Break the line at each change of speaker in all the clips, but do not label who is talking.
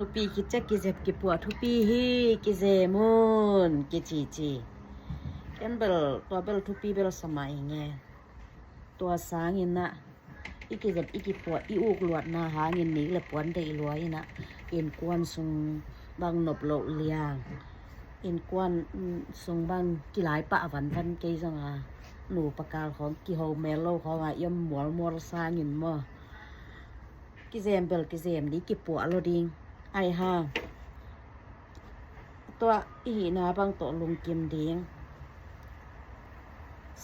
Tupi kita kizep kipua tupi hi kizemun kichichi kan bel tua bel tupi bel samai nge tua sangin na ikizep ikipua iuk luat na hangin ni le puan dei luai na in kwan sung bang nop lo liang in kwan sung bang kilai pa van van ke janga nu pakalของki ho meloของyam mol mol sangin mo kizem bel kizem ni kipua lo ding ai haตัวอีนาบางตัวลงกิมดิง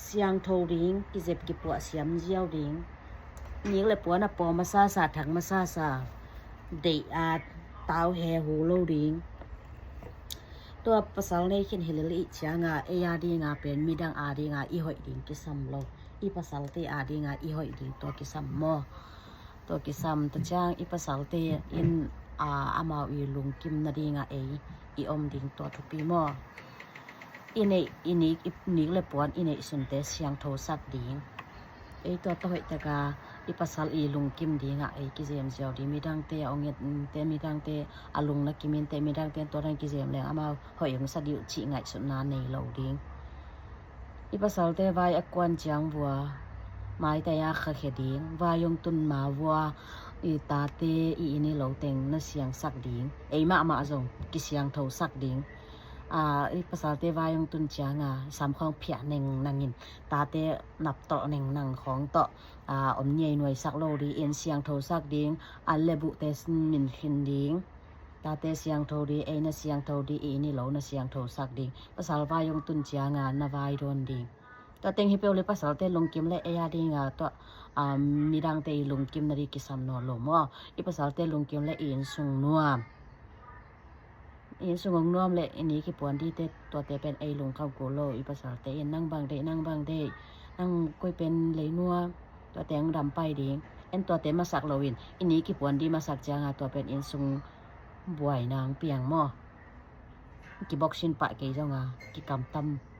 เสียงโทดิงกิเจ็บกิปัวเสียมเจียวดิงนี่เลยปัวน่ะปอมาซาซาถังมาซาซาเดอาตาวแฮหูโลดิงตัวภาษาในเขียนเฮลิจางาเอยาดีงาเป็นมีดังอาดีงาอีหอยดิงกิซัมโลอีภาษาเตอาดีงาอีหอยดิงตัวกิซัมมอตัวกิซัมตะจางอีภาษาเตอินอามาวีลุงกิมนาดีงาเออีอมดิงตัวทุปีมออินนี่เลยปวนอินสุนเตเสียงโทสักดิงตัวตะหอยตะกาอีภาษาอีลุงกิมดิงาเอกิเจมเจียวดีมีดังเตอองเงเตมีดังเตอาลุงนักกิมินเตมีดังเตตัวนั้นกิเจมเลยอามาหอยงสะดิวจิไงสุนาในเหล่าดิงอีภาษาเตวายอกวนจังบัวไม้แต่ยาขะเขดิงวายงตุนมาวัวอีตาเตอีนี่เหลาเต็งนะเสียงสักดิงมาจงกิเสียงโทสักดิงอีภาษาเตวายงตุนจางสามของเพียหนึ่งนางอินตาเตนับต่อหนึ่งนางของต่ออมใหญ่หน่วยสักโลดีเอ็นเสียงโทสักดิงอันเลบุเตสมินขินดิงตาเตเสียงโทดีนะเสียงโทดีอีนี่เหลานะเสียงโทสักดิงภาษาวายงตุนจางนะวายโดนดิงตัวเต็งฮิเปลเลยภาษาเตลงกิมและเอยาดิงตัวมีดังเตลงกิมนาริกิสัมโนโลมออีภาษาเตลงกิมและอินสุงนัวอินสุงนัวและอันนี้คือปวนที่เตตัวเตเป็นไอลงเข้าโกโลอีภาษาเตนั่งบางเดนั่งก้อยเป็นเลยนัวตัวแตงดำไปดิงอันตัวเตมาสักโลวินอันนี้คือปวนที่มาสักจางตัวเป็นอินสุงบวยนางเปียงมอกิบอกชินปะเกยเจ้างากิกำตำ